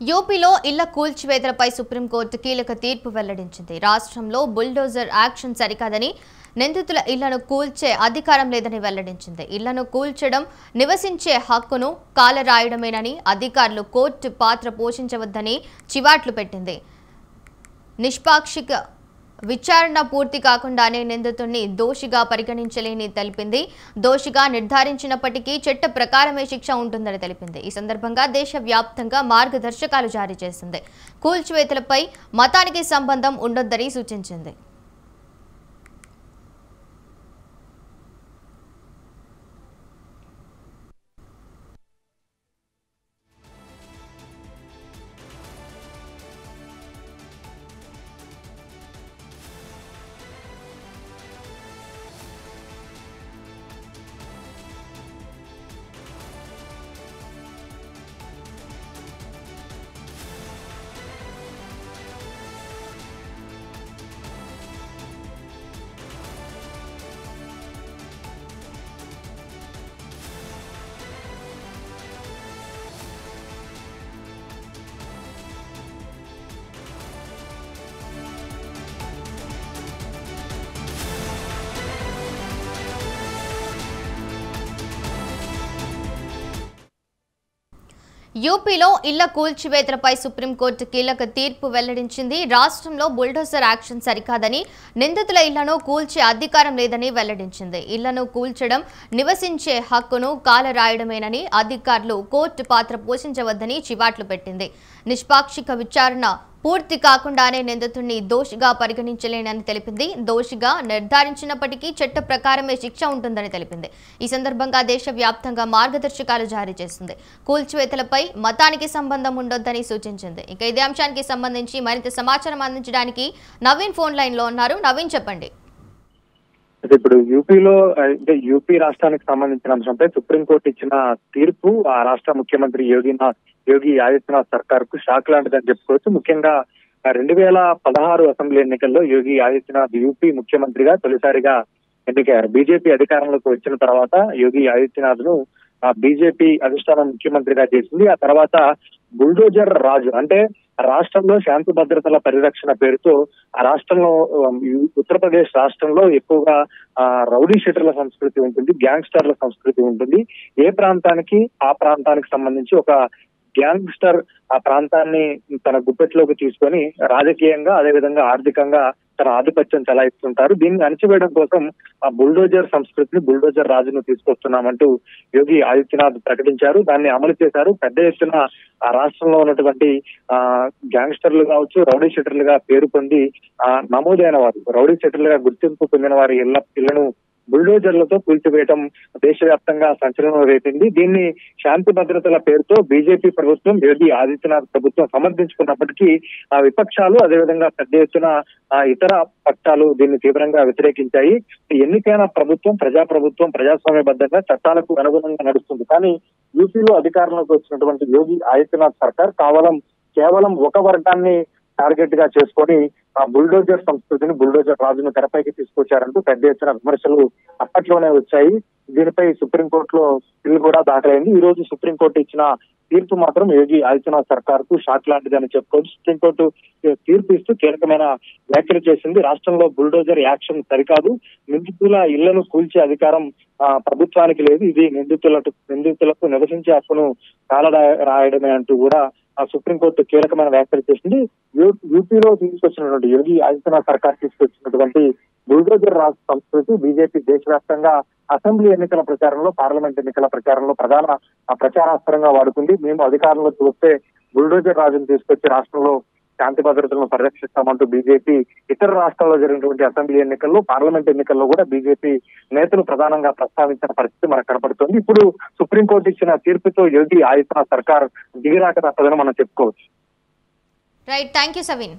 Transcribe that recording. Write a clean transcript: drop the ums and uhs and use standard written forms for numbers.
యూపీలో ఇళ్ల కూల్చివేతలపై సుప్రీంకోర్టు కీలక తీర్పు వెల్లడించింది. రాష్ట్రంలో బుల్డోజర్ యాక్షన్ సరికాదని, నిందితుల ఇళ్లను కూల్చే అధికారం లేదని వెల్లడించింది. ఇళ్లను కూల్చడం నివసించే హక్కును కాలరాయడమేనని, అధికారులు కోర్టు పాత్ర పోషించవద్దని చివాట్లు పెట్టింది. నిష్పాక్షిక విచారణ పూర్తి కాకుండానే నిందితుడిని దోషిగా పరిగణించలేని తెలిపింది. దోషిగా నిర్ధారించినప్పటికీ చట్ట ప్రకారమే శిక్ష ఉంటుందని తెలిపింది. ఈ సందర్భంగా దేశవ్యాప్తంగా మార్గదర్శకాలు జారీ చేసింది. కూల్చివేతలపై మతానికి సంబంధం ఉండొద్దని సూచించింది. యూపీలో ఇళ్ల కూల్చివేతలపై సుప్రీంకోర్టు కీలక తీర్పు వెల్లడించింది. రాష్ట్రంలో బుల్డోజర్ యాక్షన్ సరికాదని, నిందితుల ఇళ్లను కూల్చే అధికారం లేదని వెల్లడించింది. ఇళ్లను కూల్చడం నివసించే హక్కును కాలరాయడమేనని, అధికారులు కోర్టు పాత్ర పోషించవద్దని చివాట్లు పెట్టింది. నిష్పాక్షిక విచారణ పూర్తి కాకుండానే నిందితుడిని దోషిగా పరిగణించలేనని తెలిపింది. దోషిగా నిర్ధారించినప్పటికీ చట్ట ప్రకారమే శిక్ష ఉంటుందని తెలిపింది. ఈ సందర్భంగా దేశవ్యాప్తంగా మార్గదర్శకాలు జారీ చేసింది. కూల్చివేతలపై మతానికి సంబంధం ఉండొద్దని సూచించింది. ఇక ఇదే అంశానికి సంబంధించి మరింత సమాచారం అందించడానికి నవీన్ ఫోన్ లైన్ లో ఉన్నారు. నవీన్, చెప్పండి. ఇప్పుడు యూపీలో యూపీ రాష్ట్రానికి సంబంధించిన అంశంపై సుప్రీంకోర్టు ఇచ్చిన తీర్పు ఆ రాష్ట్ర ముఖ్యమంత్రి యోగి ఆదిత్యనాథ్ సర్కార్ కు షాక్ లాంటిదని చెప్పుకోవచ్చు. ముఖ్యంగా 2016 అసెంబ్లీ ఎన్నికల్లో యోగి ఆదిత్యనాథ్ యూపీ ముఖ్యమంత్రిగా తొలిసారిగా ఎన్నికయ్యారు. బీజేపీ అధికారంలోకి వచ్చిన తర్వాత యోగి ఆదిత్యనాథ్ ను బీజేపీ అధిష్టానం ముఖ్యమంత్రిగా చేసింది. ఆ తర్వాత బుల్డోజర్ రాజు అంటే రాష్ట్రంలో శాంతి భద్రతల పరిరక్షణ పేరుతో ఆ రాష్ట్రంలో ఉత్తరప్రదేశ్ రాష్ట్రంలో ఎక్కువగా రౌడీ షీటర్ల సంస్కృతి ఉంటుంది, గ్యాంగ్స్టర్ల సంస్కృతి ఉంటుంది. ఏ ప్రాంతానికి ఆ ప్రాంతానికి సంబంధించి ఒక గ్యాంగ్స్టర్ ఆ ప్రాంతాన్ని తన గుప్పెట్లోకి తీసుకొని రాజకీయంగా అదేవిధంగా ఆర్థికంగా తన ఆధిపత్యం చెలాయిస్తుంటారు. దీన్ని అణచివేయడం కోసం ఆ బుల్డోజర్ సంస్కృతిని, బుల్డోజర్ రాజును తీసుకొస్తున్నామంటూ యోగి ఆదిత్యనాథ్ ప్రకటించారు. దాన్ని అమలు చేశారు. పెద్ద ఎత్తున ఆ రాష్ట్రంలో ఉన్నటువంటి గ్యాంగ్స్టర్లు కావచ్చు, రౌడీ షీటర్లుగా పేరు పొంది నమోదైన వారు, రౌడీ షీటర్లుగా గుర్తింపు పొందిన వారి ఇళ్లను బుల్డోజర్లతో కూల్చివేయటం దేశవ్యాప్తంగా సంచలనం రేపింది. దీన్ని శాంతి భద్రతల పేరుతో బీజేపీ ప్రభుత్వం, యోగి ఆదిత్యనాథ్ ప్రభుత్వం సమర్థించుకున్నప్పటికీ ఆ విపక్షాలు అదేవిధంగా పెద్ద ఎత్తున ఇతర పక్షాలు దీన్ని తీవ్రంగా వ్యతిరేకించాయి. ఎన్నికైన ప్రభుత్వం, ప్రజాప్రభుత్వం ప్రజాస్వామ్యబద్ధంగా చట్టాలకు అనుగుణంగా నడుస్తుంది. కానీ యూపీలో అధికారంలోకి వచ్చినటువంటి యోగి ఆదిత్యనాథ్ సర్కార్ కేవలం ఒక వర్గాన్ని టార్గెట్ గా చేసుకొని ఆ బుల్డోజర్ సంస్కృతిని, బుల్డోజర్ రాజును తెరపైకి తీసుకొచ్చారంటూ పెద్ద ఎత్తున విమర్శలు అప్పట్లోనే వచ్చాయి. దీనిపై సుప్రీంకోర్టులో బిల్ కూడా దాఖలైంది. ఈ రోజు సుప్రీంకోర్టు ఇచ్చిన తీర్పు మాత్రం యోగి ఆదిత్యనాథ్ సర్కార్ కు షాక్ లాంటిదని చెప్పుకోవచ్చు. సుప్రీంకోర్టు తీర్పు ఇస్తూ కీలకమైన వ్యాఖ్యలు చేసింది. రాష్ట్రంలో బుల్డోజర్ యాక్షన్ సరికాదు, నిందితుల ఇళ్లను కూల్చే అధికారం ప్రభుత్వానికి లేదు, ఇది నిందితులకు నివసించే హక్కును రాయడమే అంటూ కూడా ఆ సుప్రీంకోర్టు కీలకమైన వ్యాఖ్యలు చేసింది. యూపీలో తీసుకొచ్చినటువంటి యోగి ఆదిత్యనాథ్ సర్కార్ తీసుకొచ్చినటువంటి బుల్డోజర్ రాజ్ సంస్కృతి బీజేపీ దేశవ్యాప్తంగా అసెంబ్లీ ఎన్నికల ప్రచారంలో, పార్లమెంట్ ఎన్నికల ప్రచారంలో ప్రధాన ప్రచారాస్త్రంగా వాడుకుంది. మేము అధికారంలోకి వస్తే బుల్డోజర్ రాజును తీసుకొచ్చి రాష్ట్రంలో శాంతి భద్రతలను పరిరక్షిస్తామంటూ బీజేపీ ఇతర రాష్ట్రాల్లో జరిగినటువంటి అసెంబ్లీ ఎన్నికల్లో, పార్లమెంట్ ఎన్నికల్లో కూడా బీజేపీ నేతలు ప్రధానంగా ప్రస్తావించిన పరిస్థితి మనకు కనపడుతుంది. ఇప్పుడు సుప్రీంకోర్టు ఇచ్చిన తీర్పుతో యోగి ఆదిత్యనాథ్ సర్కార్ దిగిరాక తప్పదని మనం చెప్పుకోవచ్చు. Right, thank you Saveen.